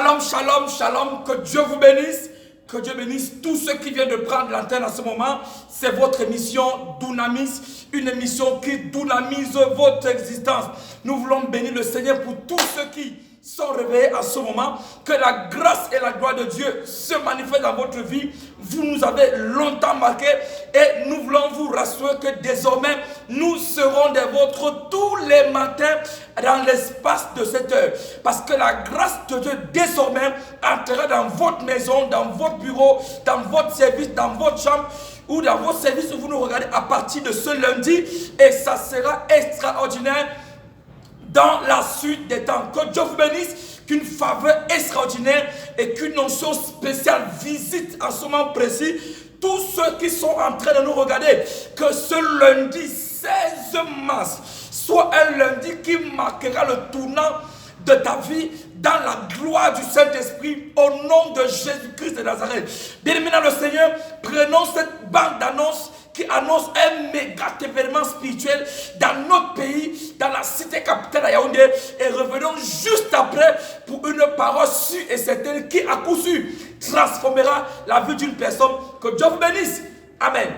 Shalom, shalom, shalom, que Dieu vous bénisse, que Dieu bénisse tous ceux qui viennent de prendre l'antenne en ce moment. C'est votre émission Dunamis, une émission qui dynamise votre existence. Nous voulons bénir le Seigneur pour tous ceux qui sont réveillés à ce moment. Que la grâce et la gloire de Dieu se manifestent dans votre vie. Vous nous avez longtemps marqué et nous voulons vous rassurer que désormais nous serons des vôtres tous les matins dans l'espace de cette heure. Parce que la grâce de Dieu désormais entrera dans votre maison, dans votre bureau, dans votre service, dans votre chambre ou dans votre service où vous nous regardez à partir de ce lundi, et ça sera extraordinaire dans la suite des temps. Que Dieu vous bénisse, qu'une faveur extraordinaire et qu'une onction spéciale visite en ce moment précis tous ceux qui sont en train de nous regarder. Que ce lundi 16 mars soit un lundi qui marquera le tournant de ta vie dans la gloire du Saint-Esprit au nom de Jésus-Christ de Nazareth. Bien-aimés dans le Seigneur, prenons cette bande d'annonce qui annonce un méga événement spirituel dans notre pays, dans la cité capitale à Yaoundé, et revenons juste après pour une parole sûre et certaine qui à coup sûr transformera la vie d'une personne. Que Dieu vous bénisse. Amen.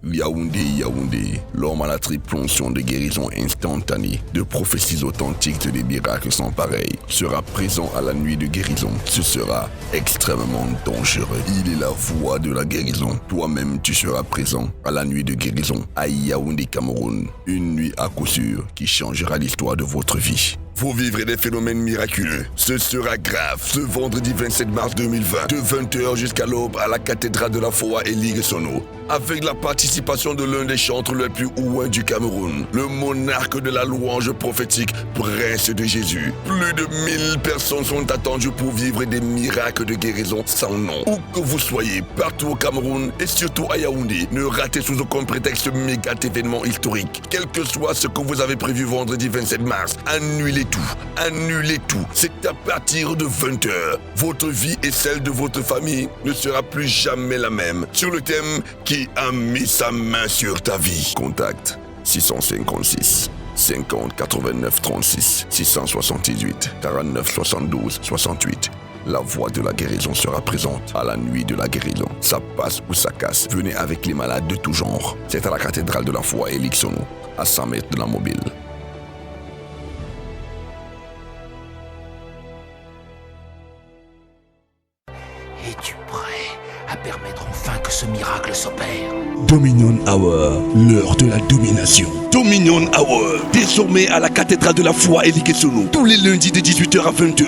Yaoundé, Yaoundé, l'homme à la triple onction de guérison instantanée, de prophéties authentiques et des miracles sans pareil, sera présent à la nuit de guérison. Ce sera extrêmement dangereux. Il est la voix de la guérison. Toi-même, tu seras présent à la nuit de guérison à Yaoundé, Cameroun. Une nuit à coup sûr qui changera l'histoire de votre vie. Vous vivrez des phénomènes miraculeux. Ce sera grave. Ce vendredi 27 mars 2020, de 20h jusqu'à l'aube à la cathédrale de la foi Elie Sono, avec la participation de l'un des chantres les plus ouins du Cameroun, le monarque de la louange prophétique, Prince de Jésus. Plus de 1000 personnes sont attendues pour vivre des miracles de guérison sans nom. Où que vous soyez, partout au Cameroun et surtout à Yaoundé, ne ratez sous aucun prétexte ce méga événement historique. Quel que soit ce que vous avez prévu vendredi 27 mars, annulez tout. Annulez tout. C'est à partir de 20h. Votre vie et celle de votre famille ne sera plus jamais la même. Sur le thème qui a mis sa main sur ta vie. Contact 656 50 89 36 678 49 72 68. La voix de la guérison sera présente à la nuit de la guérison. Ça passe ou ça casse. Venez avec les malades de tout genre. C'est à la cathédrale de la foi Elie Sono, à 100 mètres de la mobile. Es-tu prêt à permettre enfin que ce miracle s'opère? Dominion Hour, l'heure de la domination. Dominion Hour, désormais à la cathédrale de la foi Elie Sono, tous les lundis de 18h à 20h.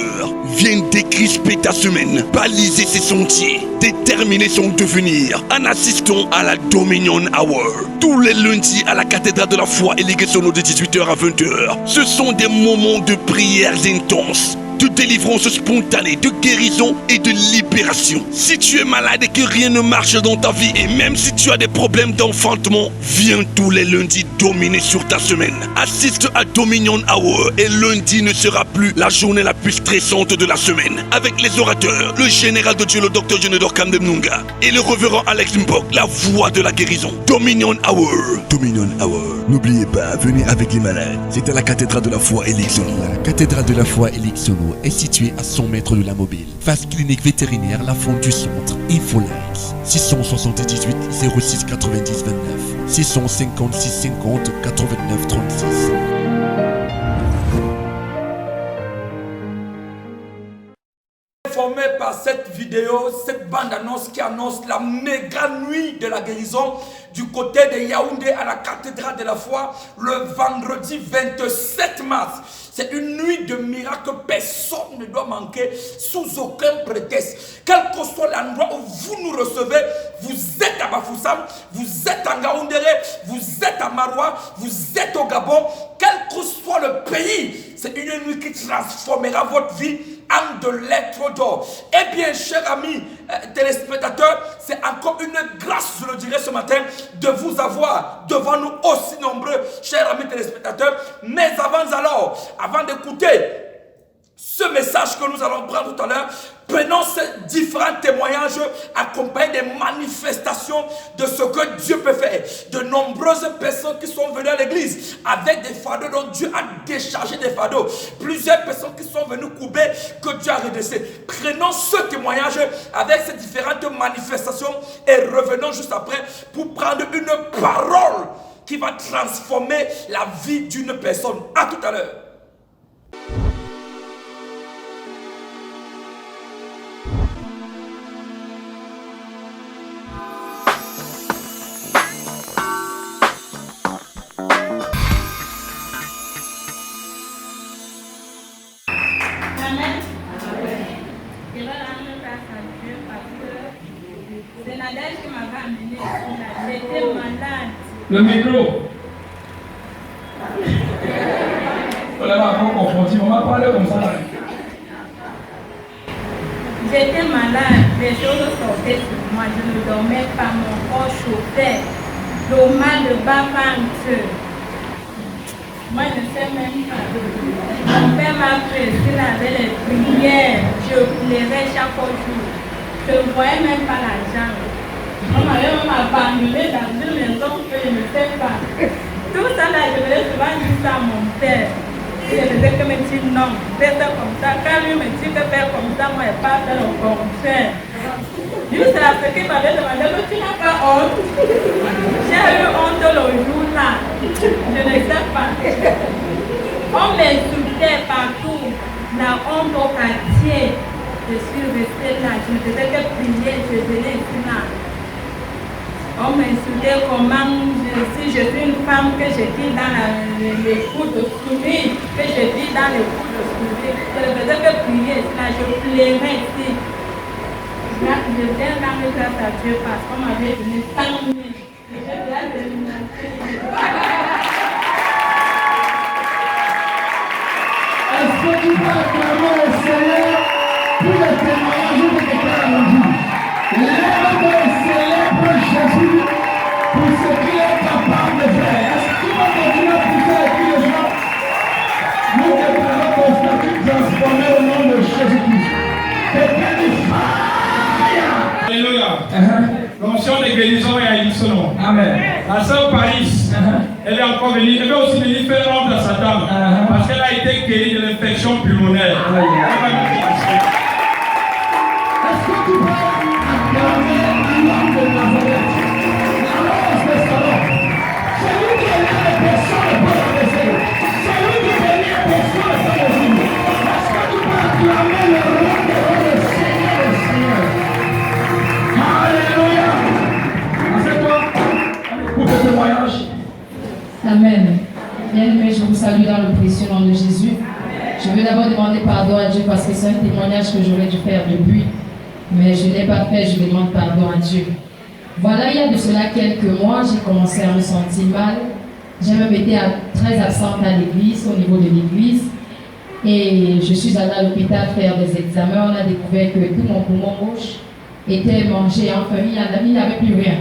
Viens décrisper ta semaine, baliser ses sentiers, déterminer son devenir en assistant à la Dominion Hour. Tous les lundis à la cathédrale de la foi Elie Sono de 18h à 20h. Ce sont des moments de prières intenses, de délivrance spontanée, de guérison et de libération. Si tu es malade et que rien ne marche dans ta vie, et même si tu as des problèmes d'enfantement, viens tous les lundis dominer sur ta semaine. Assiste à Dominion Hour et lundi ne sera plus la journée la plus stressante de la semaine. Avec les orateurs, le général de Dieu, le docteur Jonedor Kamdemnunga et le révérend Alex Mbok, la voix de la guérison. Dominion Hour. Dominion Hour. N'oubliez pas, venez avec les malades. C'est à la cathédrale de la foi Elie Sono. La cathédrale de la foi Elie Sono est située à 100 mètres de la mobile, face clinique vétérinaire La Fonte du Centre. Infolink 678 06 90 29 656 50 89 36. Informé par cette vidéo, cette bande-annonce qui annonce la méga nuit de la guérison du côté de Yaoundé à la cathédrale de la foi le vendredi 27 mars. C'est une nuit de miracles, personne ne doit manquer sous aucun prétexte. Quel que soit l'endroit où vous nous recevez, vous êtes à Bafoussam, vous êtes en Gaoundéré, vous êtes à Maroua, vous êtes au Gabon, quel que soit le pays, c'est une nuit qui transformera votre vie en de lettres d'or. Eh bien, chers amis téléspectateurs, c'est encore une grâce, je le dirai ce matin, de vous avoir devant nous aussi nombreux, chers amis téléspectateurs. Mais avant d'écouter ce message que nous allons prendre tout à l'heure, prenons ces différents témoignages accompagnés des manifestations de ce que Dieu peut faire. De nombreuses personnes qui sont venues à l'église avec des fardeaux dont Dieu a déchargé des fardeaux. Plusieurs personnes qui sont venues couper que Dieu a redressé. Prenons ce témoignage avec ces différentes manifestations et revenons juste après pour prendre une parole qui va transformer la vie d'une personne. À tout à l'heure. Le micro. On va pas confronter, on va parler comme ça. J'étais malade, les choses sortaient sur moi, je ne dormais pas, mon corps chauffait, le mal de bas ventre. Moi je ne sais même pas. Mon père m'a précisé avec les prières, je pleurais chaque jour. Je ne voyais même pas l'argent. On m'avait même abandonné dans une maison que je ne sais pas. Tout ça là, je venais souvent dire ça à mon père. Et je disais que me dit non, fais ça comme ça. Quand lui me dit que faire comme ça, moi je ne vais pas faire le contraire. Juste à ce qu'il m'avait demandé, mais tu n'as pas honte. J'ai eu honte le jour là. Je ne sais pas. On m'insultait partout, la honte au quartier. Je suis restée là, je ne faisais que prier, je venais ici là. On m'insultait comment si je suis une femme que je vis dans les coups de souris, que je vis dans les coups de souris. Je ne faisais que prier ici là, je pleurais ici. Là, je viens rendre grâce à Dieu parce qu'on m'avait donné 100 000. Je viens de Est-ce que tu peux acclamer le Seigneur pour le témoignage de quelqu'un à nous dire? Lève-toi et célèbre Jésus pour ce qu'il est capable de faire. Est-ce que tu vas continuer à pousser avec les gens? Nous déclarons ton statut transformé au nom de Jésus-Christ. Quelqu'un dit fire! Alléluia. L'onction de guérison est à Isono. Amen. La sœur Paris, elle est encore venue. Elle va aussi venir faire honte à Satan. Parce qu'elle a été guérie de l'infection pulmonaire. Elle va nous passer. Est-ce que tu peux acclamer l'homme de Nazareth? La rose de Salon. C'est lui qui est là, les personnes ne peuvent pas laisser. C'est lui qui est là, les personnes ne peuvent pas laisser. Est-ce que tu peux acclamer le roi de roi, le Seigneur des Seigneurs? Alléluia. Assieds-toi pour ce témoignage. Amen. Bien-aimés, je vous salue dans le précieux nom de Jésus. Je veux d'abord demander pardon à Dieu parce que c'est un témoignage que j'aurais dû faire depuis. Mais je ne l'ai pas fait, je demande pardon à Dieu. Voilà, il y a de cela quelques mois, j'ai commencé à me sentir mal. J'ai même été très absente à l'église, au niveau de l'église. Et je suis allée à l'hôpital faire des examens. On a découvert que tout mon poumon gauche était mangé. Enfin, il n'y avait plus rien.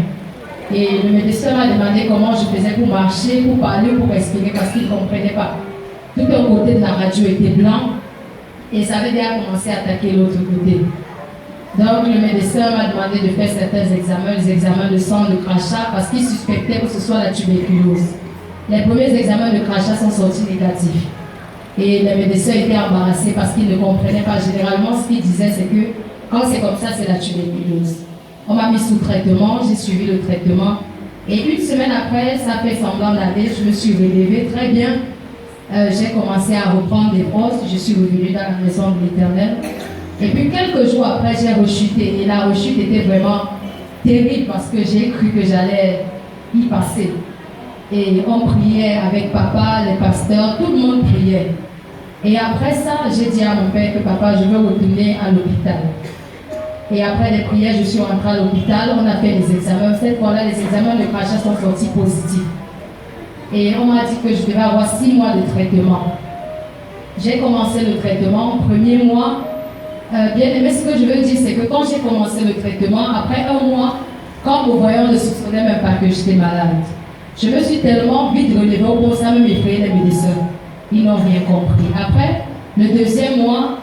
Et le médecin m'a demandé comment je faisais pour marcher, pour parler, pour respirer, parce qu'il ne comprenait pas. Tout un côté de la radio était blanc et ça avait déjà commencé à attaquer l'autre côté. Donc le médecin m'a demandé de faire certains examens, les examens de sang, de crachat, parce qu'il suspectait que ce soit la tuberculose. Les premiers examens de crachat sont sortis négatifs. Et les médecins étaient embarrassés parce qu'ils ne comprenaient pas. Généralement, ce qu'ils disaient, c'est que quand c'est comme ça, c'est la tuberculose. On m'a mis sous traitement, j'ai suivi le traitement. Et une semaine après, ça fait semblant d'aller, je me suis relevée très bien. J'ai commencé à reprendre des forces, je suis revenue dans la maison de l'Éternel. Et puis quelques jours après, j'ai rechuté. Et la rechute était vraiment terrible parce que j'ai cru que j'allais y passer. Et on priait avec papa, les pasteurs, tout le monde priait. Et après ça, j'ai dit à mon père que papa, je veux retourner à l'hôpital. Et après les prières, je suis rentrée à l'hôpital, on a fait les examens. Cette fois-là, les examens de crachat sont sortis positifs. Et on m'a dit que je devais avoir 6 mois de traitement. J'ai commencé le traitement, premier mois. Bien aimé, ce que je veux dire, c'est que quand j'ai commencé le traitement, après 1 mois, quand vous voyez, on ne soupçonnait même pas que j'étais malade. Je me suis tellement vite relevée au point ça me effrayait les médecins. Ils n'ont rien compris. Après, Le deuxième mois,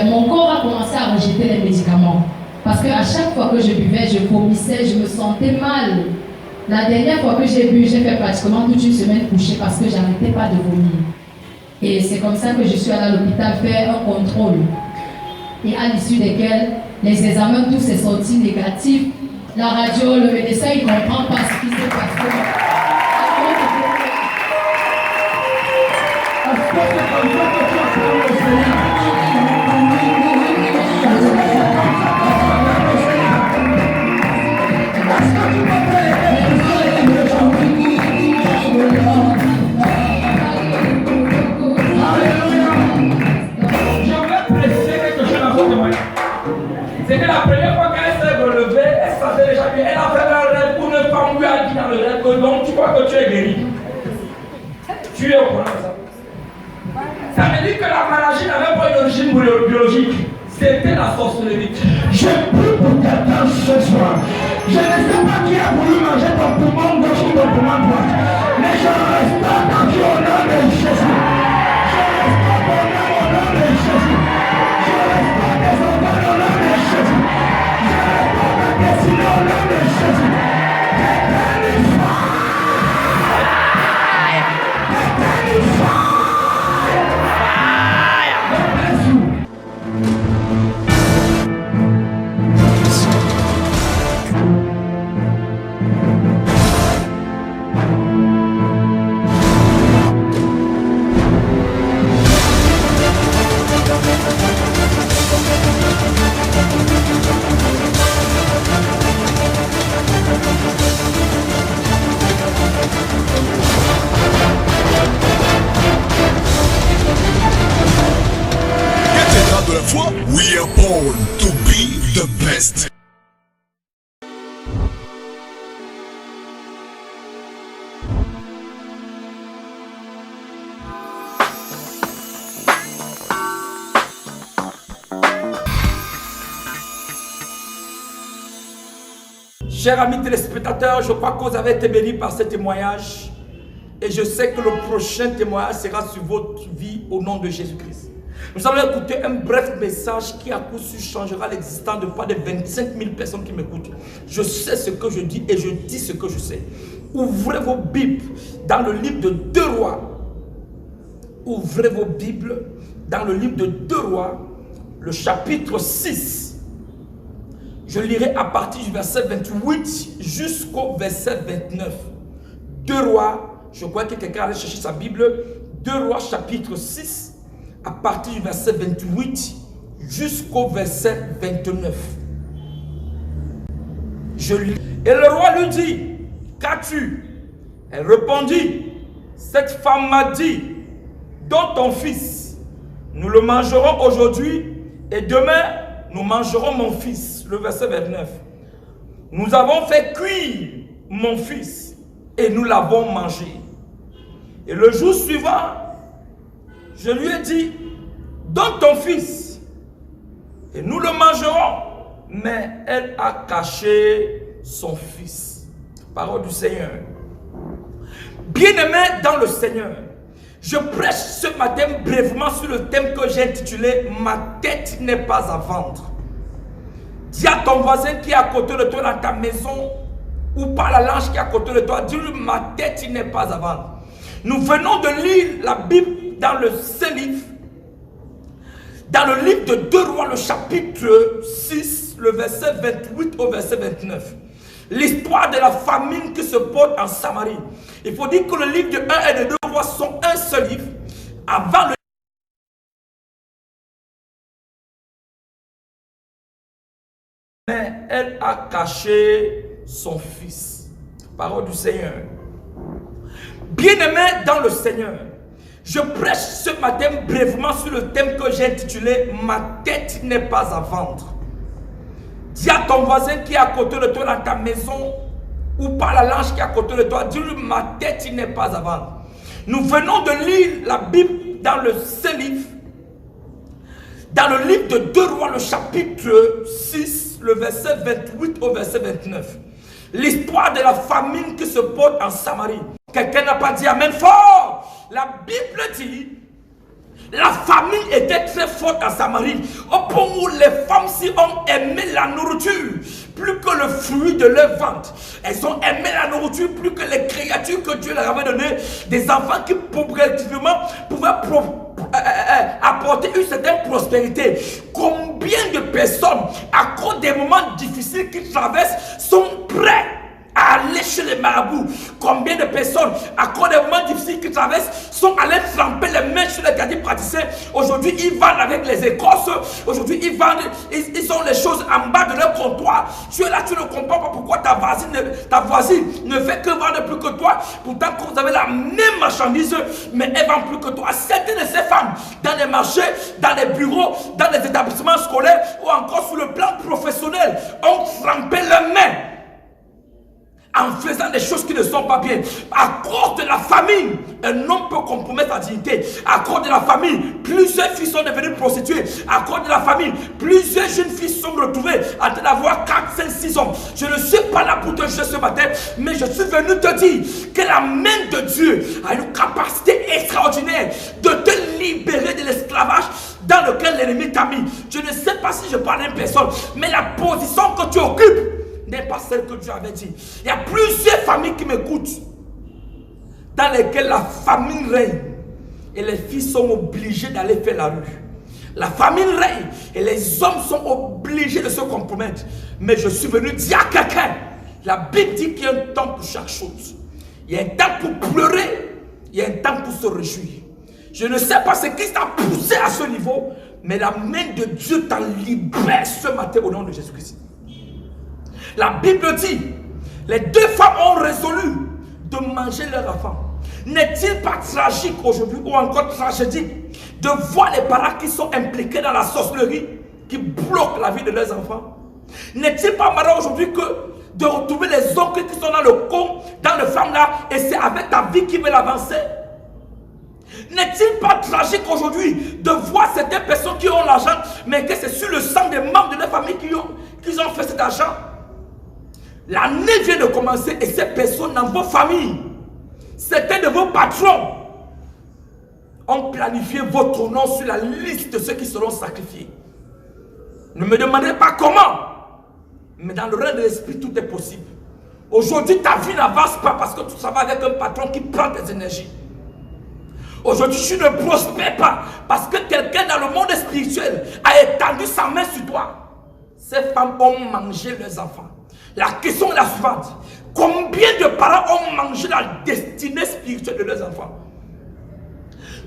mon corps a commencé à rejeter les médicaments. Parce qu'à chaque fois que je buvais, je vomissais, je me sentais mal. La dernière fois que j'ai bu, j'ai fait pratiquement toute une semaine couchée parce que je n'arrêtais pas de vomir. Et c'est comme ça que je suis allée à l'hôpital faire un contrôle. Et à l'issue desquels, les examens, tous est sorti négatifs. La radio, le médecin, il ne comprend pas ce qui s'est passé. C'est que la première fois qu'elle s'est relevée, elle sentait déjà bien. Elle a fait un rêve où une femme lui a dit dans le rêve que donc tu crois que tu es guéri. Tu es au courant de ça. Ça veut dire que la maladie n'avait pas une origine biologique. C'était la sorcellerie. Je prie pour quelqu'un ce soir. Je ne sais pas qui a voulu manger ton poumon gauche ou ton poumon droite. Mais je reste dans qui au nom de Jésus. Je reste au nom de Jésus. Je reste des organes au nom de Jésus. Je reste ma destinée au nom de Jésus. De la foi, we are born to be the best. Chers amis téléspectateurs, je crois que vous avez été bénis par ce témoignage. Et je sais que le prochain témoignage sera sur votre vie au nom de Jésus-Christ. Nous allons écouter un bref message qui à coup sûr changera l'existence de pas de 25 000 personnes qui m'écoutent. Je sais ce que je dis et je dis ce que je sais. Ouvrez vos Bibles dans le livre de 2 Rois. Ouvrez vos Bibles dans le livre de 2 Rois, le chapitre 6. Je lirai à partir du verset 28 jusqu'au verset 29. 2 Rois, je crois que quelqu'un allait chercher sa Bible. 2 Rois, chapitre 6. À partir du verset 28 jusqu'au verset 29. Je lis. Et le roi lui dit, qu'as-tu? Elle répondit, cette femme m'a dit, donne ton fils, nous le mangerons aujourd'hui et demain nous mangerons mon fils. Le verset 29. Nous avons fait cuire mon fils et nous l'avons mangé. Et le jour suivant, je lui ai dit, donne ton fils et nous le mangerons. Mais elle a caché son fils. Parole du Seigneur. Bien-aimés dans le Seigneur, je prêche ce matin brièvement sur le thème que j'ai intitulé « Ma tête n'est pas à vendre ». Dis à ton voisin qui est à côté de toi dans ta maison ou par la langue qui est à côté de toi, dis-lui « Ma tête n'est pas à vendre ». Nous venons de lire la Bible dans le Saint livre, dans le livre de 2 Rois, le chapitre 6, le verset 28 au verset 29. L'histoire de la famine qui se porte en Samarie. Il faut dire que le livre de 1 et de 2 Rois sont un seul livre. Avant le mais elle a caché son fils. Parole du Seigneur. Bien-aimés dans le Seigneur, je prêche ce matin brièvement sur le thème que j'ai intitulé « Ma tête n'est pas à vendre ». Dis à ton voisin qui est à côté de toi dans ta maison ou par la langue qui est à côté de toi, dis-lui « Ma tête n'est pas à vendre ». Nous venons de lire la Bible dans le Saint livre, dans le livre de 2 Rois, le chapitre 6, le verset 28 au verset 29. L'histoire de la famine qui se porte en Samarie. Quelqu'un n'a pas dit amen fort. La Bible dit La famille était très forte à Samarie, au point où les femmes s'y ont aimé la nourriture plus que le fruit de leur ventre. Elles ont aimé la nourriture plus que les créatures que Dieu leur avait données, des enfants qui progressivement pouvaient apporter une certaine prospérité. Combien de personnes, à cause des moments difficiles qu'ils traversent, sont prêts à aller chez les marabouts? Combien de personnes, à cause des moments difficiles qu'ils traversent, sont allés tremper les mains sur les gadis-praticiens? Aujourd'hui, ils vendent avec les écorces. Aujourd'hui, ils vendent, ils ont les choses en bas de leur comptoir. Tu es là, tu ne comprends pas pourquoi ta voisine ne fait que vendre plus que toi. Pourtant, quand vous avez la même marchandise, mais elle vend plus que toi. Certaines de ces femmes, dans les marchés, dans les bureaux, dans les établissements scolaires, ou encore sur le plan professionnel, ont trempé leurs mains en faisant des choses qui ne sont pas bien. À cause de la famine, un homme peut compromettre sa dignité. À cause de la famine, plusieurs filles sont devenues prostituées. À cause de la famine, plusieurs jeunes filles sont retrouvées en train d'avoir 4, 5, 6 hommes. Je ne suis pas là pour te juger ce matin, mais je suis venu te dire que la main de Dieu a une capacité extraordinaire de te libérer de l'esclavage dans lequel l'ennemi t'a mis. Je ne sais pas si je parle à une personne, mais la position que tu occupes n'est pas celle que Dieu avait dit. Il y a plusieurs familles qui m'écoutent, dans lesquelles la famine règne et les filles sont obligées d'aller faire la rue. La famine règne et les hommes sont obligés de se compromettre. Mais je suis venu dire à quelqu'un, la Bible dit qu'il y a un temps pour chaque chose. Il y a un temps pour pleurer, il y a un temps pour se réjouir. Je ne sais pas ce qui t'a poussé à ce niveau, mais la main de Dieu t'en libère ce matin au nom de Jésus-Christ. La Bible dit, les deux femmes ont résolu de manger leur enfant. N'est-il pas tragique aujourd'hui, ou encore tragédique, de voir les parents qui sont impliqués dans la sorcellerie, qui bloquent la vie de leurs enfants? N'est-il pas marrant aujourd'hui que de retrouver les oncles qui sont dans le con, dans le femme là, et c'est avec ta vie qui veut avancer? N'est-il pas tragique aujourd'hui de voir certaines personnes qui ont l'argent, mais que c'est sur le sang des membres de leur famille qu'ils ont fait cet argent? L'année vient de commencer et ces personnes dans vos familles, certains de vos patrons ont planifié votre nom sur la liste de ceux qui seront sacrifiés. Ne me demandez pas comment, mais dans le règne de l'esprit, tout est possible. Aujourd'hui, ta vie n'avance pas parce que tu travailles avec un patron qui prend tes énergies. Aujourd'hui, tu ne prospères pas parce que quelqu'un dans le monde spirituel a étendu sa main sur toi. Ces femmes ont mangé leurs enfants. La question est la suivante. Combien de parents ont mangé la destinée spirituelle de leurs enfants?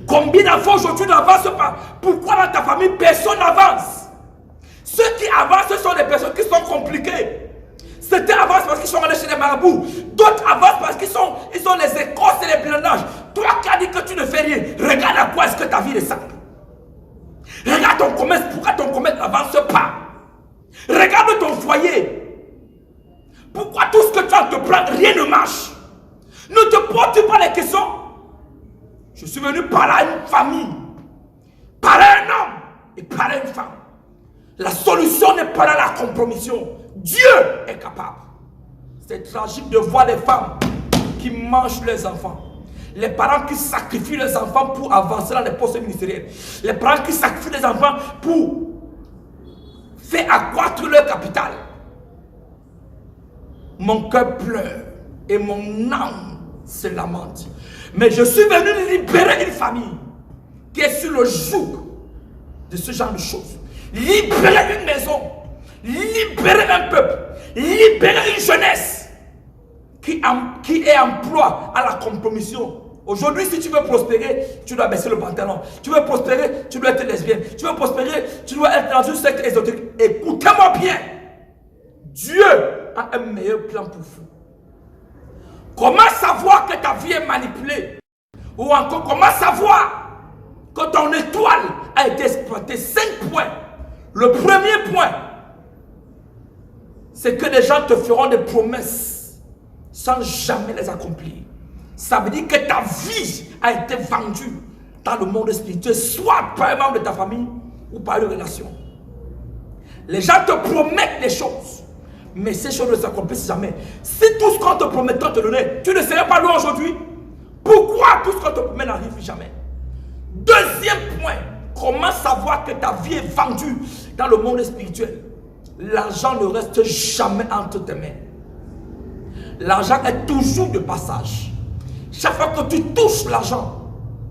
Combien d'enfants aujourd'hui n'avancent pas? Pourquoi dans ta famille personne n'avance? Ceux qui avancent, ce sont les personnes qui sont compliquées. Certains avancent parce qu'ils sont allés chez les marabouts. D'autres avancent parce qu'ils ont les écorces et les blindages. Toi qui as dit que tu ne fais rien, regarde à quoi est-ce que ta vie ressemble. Regarde ton commerce, pourquoi ton commerce n'avance pas? Regarde ton foyer. Pourquoi tout ce que tu entreprends, rien ne marche? Ne te poses pas les questions. Je suis venu parler à une famille, parler à un homme et parler à une femme. La solution n'est pas dans la compromission. Dieu est capable. C'est tragique de voir les femmes qui mangent leurs enfants. Les parents qui sacrifient leurs enfants pour avancer dans les postes ministériels. Les parents qui sacrifient les enfants pour faire accroître leur capital. Mon cœur pleure et mon âme se lamente. Mais je suis venu libérer une famille qui est sur le joug de ce genre de choses. Libérer une maison, libérer un peuple, libérer une jeunesse qui est en proie à la compromission. Aujourd'hui, si tu veux prospérer, tu dois baisser le pantalon. Tu veux prospérer, tu dois être lesbienne. Tu veux prospérer, tu dois être dans une secte ésotérique. Écoutez-moi bien. Dieu a un meilleur plan pour vous. Comment savoir que ta vie est manipulée? Ou encore, comment savoir que ton étoile a été exploitée? 5 points. Le premier point, c'est que les gens te feront des promesses sans jamais les accomplir. Ça veut dire que ta vie a été vendue dans le monde spirituel, soit par un membre de ta famille ou par une relation. Les gens te promettent des choses, mais ces choses ne s'accomplissent jamais. Si tout ce qu'on te promettait te donner, tu ne serais pas loin aujourd'hui. Pourquoi tout ce qu'on te promet n'arrive jamais? Deuxième point, comment savoir que ta vie est vendue dans le monde spirituel? L'argent ne reste jamais entre tes mains. L'argent est toujours de passage. Chaque fois que tu touches l'argent,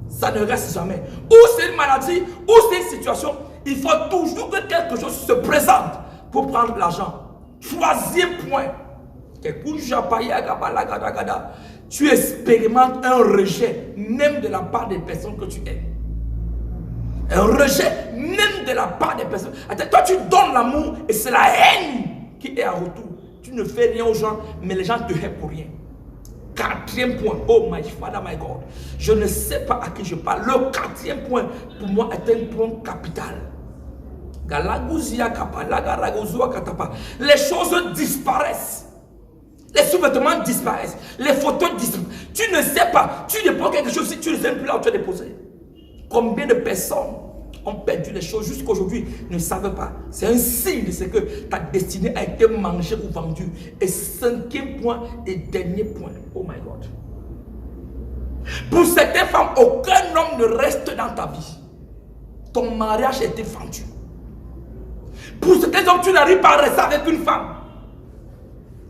ça ne reste jamais. Ou c'est une maladie, ou c'est une situation, il faut toujours que quelque chose se présente pour prendre l'argent. Troisième point, tu expérimentes un rejet même de la part des personnes que tu aimes. Un rejet même de la part des personnes. Toi tu donnes l'amour et c'est la haine qui est en retour. Tu ne fais rien aux gens, mais les gens te haïssent pour rien. Quatrième point, oh my Father, my God, je ne sais pas à qui je parle. Le quatrième point, pour moi, est un point capital. Les choses disparaissent. Les sous-vêtements disparaissent. Les photos disparaissent. Tu ne sais pas. Tu dépends quelque chose si tu ne sais plus là où tu as déposé. Combien de personnes ont perdu les choses jusqu'à aujourd'hui ne savent pas. C'est un signe de ce que ta destinée a été mangée ou vendue. Et cinquième point et dernier point. Oh my God. Pour certaines femmes, aucun homme ne reste dans ta vie. Ton mariage a été vendu. Pour certains hommes, tu n'arrives pas à rester avec une femme.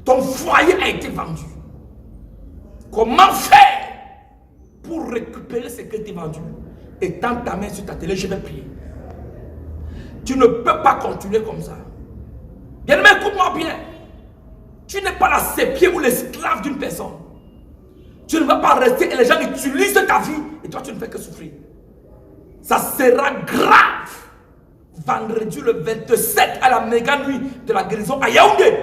Ton foyer a été vendu. Comment faire pour récupérer ce que tu as vendu? Et tends ta main sur ta télé, je vais prier. Tu ne peux pas continuer comme ça. Bien-aimé, écoute-moi bien. Tu n'es pas la sépier ou l'esclave d'une personne. Tu ne vas pas rester et les gens utilisent ta vie et toi tu ne fais que souffrir. Ça sera grave. Vendredi le 27 à la méga nuit de la guérison à Yaoundé.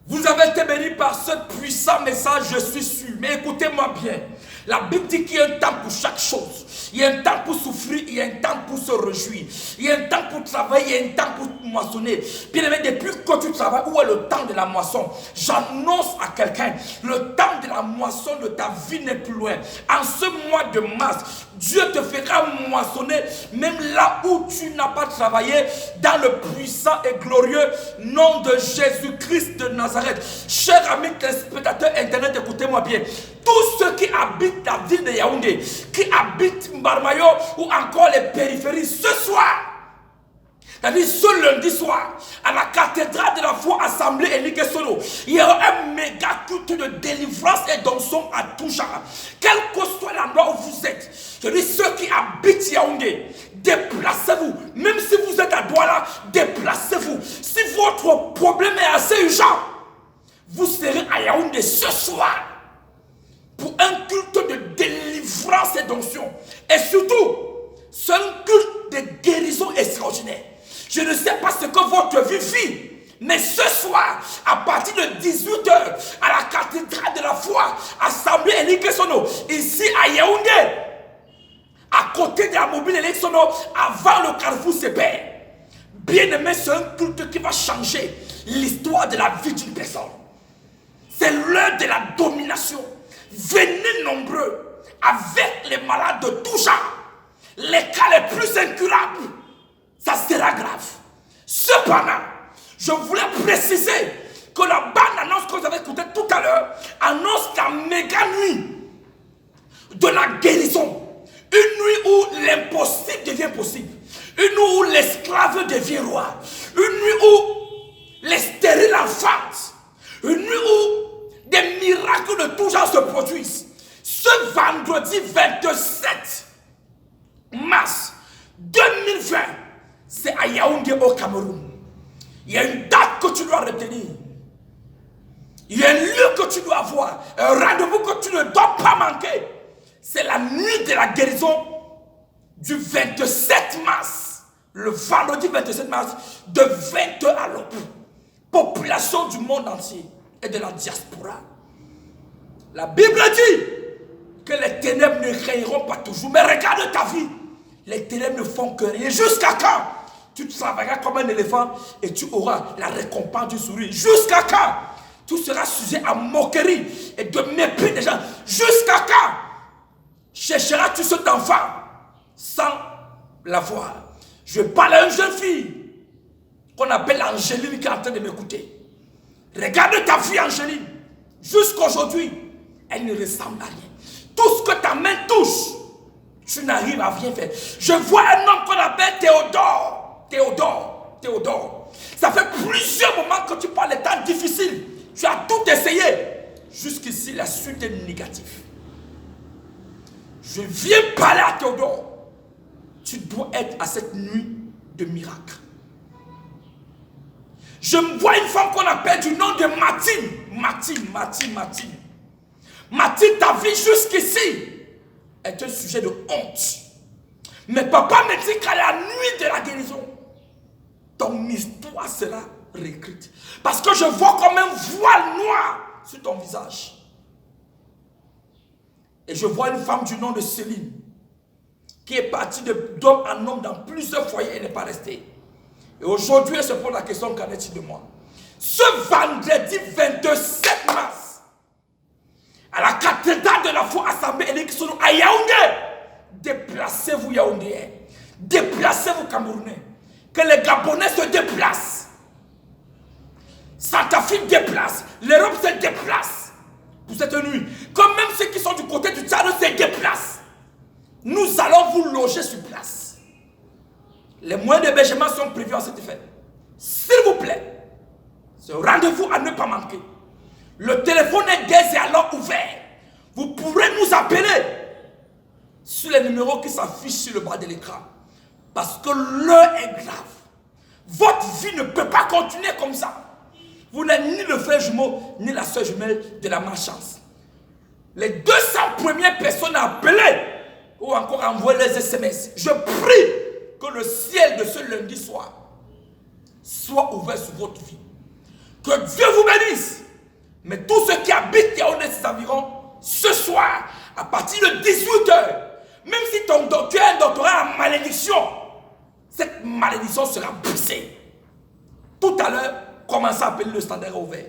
Vous avez été bénis par ce puissant message, je suis sûr. Mais écoutez-moi bien. La Bible dit qu'il y a un temps pour chaque chose. Il y a un temps pour souffrir, il y a un temps pour se réjouir. Il y a un temps pour travailler, il y a un temps pour moissonner. Bien aimé, depuis que tu travailles, où est le temps de la moisson? J'annonce à quelqu'un, le temps de la moisson de ta vie n'est plus loin. En ce mois de mars, Dieu te fera moissonner même là où tu n'as pas travaillé, dans le puissant et glorieux nom de Jésus-Christ de Nazareth. Chers amis téléspectateurs internet, écoutez-moi bien. Tous ceux qui habitent la ville de Yaoundé, qui habitent Mbarmayo ou encore les périphéries, ce soir, c'est-à-dire ce lundi soir, à la cathédrale de la foi assemblée Elie Solo, il y aura un méga culte de délivrance et d'onction à tout genre. Quel que soit l'endroit où vous êtes, je dis ceux qui habitent Yaoundé, déplacez-vous. Même si vous êtes à Douala, déplacez-vous. Si votre problème est assez urgent, vous serez à Yaoundé ce soir pour un culte de délivrance et d'onction. Et surtout, c'est un culte de guérison extraordinaire. Je ne sais pas ce que votre vie vit, mais ce soir, à partir de 18 h, à la cathédrale de la foi, assemblée Elie Sono, ici à Yaoundé, à côté de la mobile Elie Sono, avant le carrefour Sébert. Bien aimé, c'est un culte qui va changer l'histoire de la vie d'une personne. C'est l'heure de la domination. Venez nombreux avec les malades de tout genre, les cas les plus incurables. Ça sera grave. Cependant, je voulais préciser que la bande annonce que vous avez écoutée tout à l'heure annonce la méga nuit de la guérison. Une nuit où l'impossible devient possible. Une nuit où l'esclave devient roi. Une nuit où les stériles enfantent. Une nuit où des miracles de tout genre se produisent. Ce vendredi 27 mars 2020, c'est à Yaoundé au Cameroun. Il y a une date que tu dois retenir. Il y a un lieu que tu dois avoir. Un rendez-vous que tu ne dois pas manquer. C'est la nuit de la guérison du 27 mars. Le vendredi 27 mars, de 20 h à l'aube. Population du monde entier et de la diaspora. La Bible dit que les ténèbres ne régneront pas toujours. Mais regarde ta vie. Les ténèbres ne font que rien. Jusqu'à quand tu travailleras comme un éléphant et tu auras la récompense du sourire? Jusqu'à quand tu seras sujet à moquerie et de mépris des gens? Jusqu'à quand chercheras-tu cet enfant sans la voir. Je parle à une jeune fille qu'on appelle Angéline qui est en train de m'écouter. Regarde ta fille Angéline. Jusqu'aujourd'hui, elle ne ressemble à rien. Tout ce que ta main touche, tu n'arrives à rien faire. Je vois un homme qu'on appelle Théodore. Théodore. Ça fait plusieurs moments que tu parles des temps difficiles. Tu as tout essayé. Jusqu'ici, la suite est négative. Je viens parler à Théodore. Tu dois être à cette nuit de miracle. Je vois une femme qu'on appelle du nom de Martine. Martine, ta vie jusqu'ici est un sujet de honte. Mais papa me dit qu'à la nuit de la guérison, ton histoire sera réécrite. Parce que je vois comme un voile noir sur ton visage. Et je vois une femme du nom de Céline qui est partie d'homme en homme dans plusieurs foyers et n'est pas restée. Et aujourd'hui, elle se pose la question, qu'en est-il de moi? Ce vendredi 27 mars, à la cathédrale de la foi Assemblée Éligue-Sono à Yaoundé, déplacez-vous Yaoundé, déplacez-vous Camerounais, que les Gabonais se déplacent, Centrafrique déplace, l'Europe se déplace pour cette nuit, comme même ceux qui sont du côté du Tchad se déplacent. Nous allons vous loger sur place. Les moyens d'hébergement sont prévus en cet effet. S'il vous plaît, ce rendez-vous à ne pas manquer. Le téléphone est dès alors ouvert. Vous pourrez nous appeler sur les numéros qui s'affichent sur le bas de l'écran. Parce que l'heure est grave. Votre vie ne peut pas continuer comme ça. Vous n'êtes ni le frère jumeau, ni la soeur jumelle de la malchance. Les 200 premières personnes appelées ou encore envoyer les SMS. Je prie que le ciel de ce lundi soir soit ouvert sur votre vie. Que Dieu vous bénisse. Mais tous ceux qui habitent Yaoundé et ses environs, ce soir, à partir de 18h, même si tu as un doctorat en malédiction, cette malédiction sera poussée. Tout à l'heure, commencez à appeler le standard ouvert.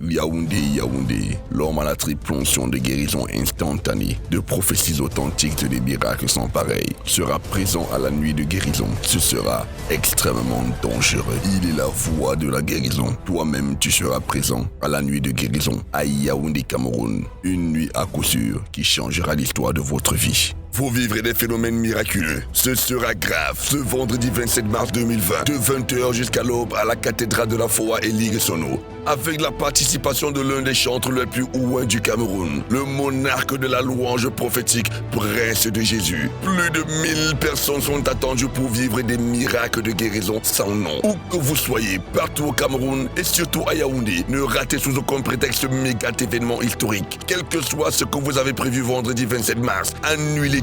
Yaoundé, l'homme à la triple onction de guérison instantanée, de prophéties authentiques des miracles sans pareil, sera présent à la nuit de guérison. Ce sera extrêmement dangereux. Il est la voix de la guérison. Toi-même, tu seras présent à la nuit de guérison à Yaoundé, Cameroun. Une nuit à coup sûr qui changera l'histoire de votre vie. Vous vivrez des phénomènes miraculeux. Ce sera grave ce vendredi 27 mars 2020, de 20h jusqu'à l'aube à la cathédrale de la foi Éligue-Sono, avec la participation de l'un des chantres les plus ouins du Cameroun, le monarque de la louange prophétique, Prince de Jésus. Plus de 1000 personnes sont attendues pour vivre des miracles de guérison sans nom. Où que vous soyez, partout au Cameroun et surtout à Yaoundé, ne ratez sous aucun prétexte méga événement historique. Quel que soit ce que vous avez prévu vendredi 27 mars, annulez tout.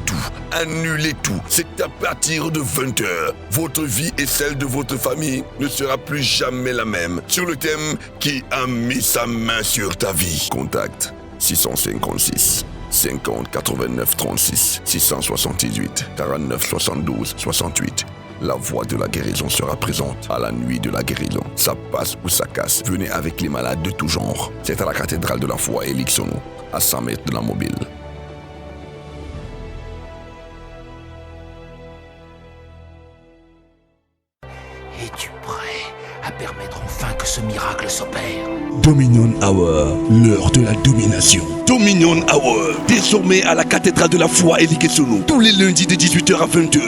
C'est à partir de 20h. Votre vie et celle de votre famille ne sera plus jamais la même. Sur le thème qui a mis sa main sur ta vie. Contact 656 50 89 36 678 49 72 68. La voix de la guérison sera présente à la nuit de la guérison. Ça passe ou ça casse. Venez avec les malades de tout genre. C'est à la cathédrale de la foi Éligue-Sono, à 100 mètres de la mobile. Es-tu prêt à permettre enfin que ce miracle s'opère? Dominion Hour, l'heure de la domination. Dominion Hour, désormais à la cathédrale de la foi Éligue-Sono, tous les lundis de 18h à 20h.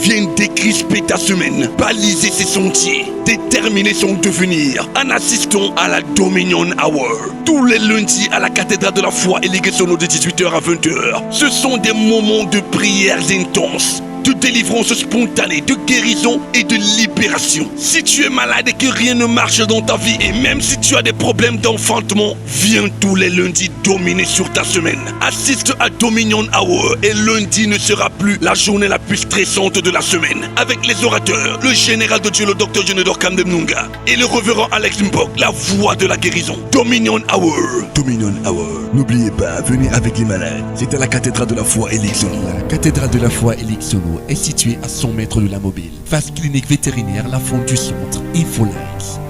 Viens décrisper ta semaine, baliser ses sentiers, déterminer son devenir en assistant à la Dominion Hour. Tous les lundis à la cathédrale de la foi Éligue-Sono de 18h à 20h. Ce sont des moments de prières intenses, de délivrance spontanée, de guérison et de libération. Si tu es malade et que rien ne marche dans ta vie, et même si tu as des problèmes d'enfantement, viens tous les lundis dominer sur ta semaine. Assiste à Dominion Hour et lundi ne sera plus la journée la plus stressante de la semaine. Avec les orateurs, le général de Dieu, le docteur Jonedor Kamdemnunga et le révérend Alex Mbok, la voix de la guérison. Dominion Hour. Dominion Hour. N'oubliez pas, venez avec les malades. C'est à la cathédrale de la foi Éligue-Sono. La cathédrale de la foi Éligue-Sono est située à 100 mètres de la mobile. Face clinique vétérinaire La Fonte du Centre. Infolinks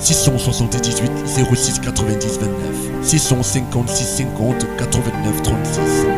678 06 90 29 656 50 89 36.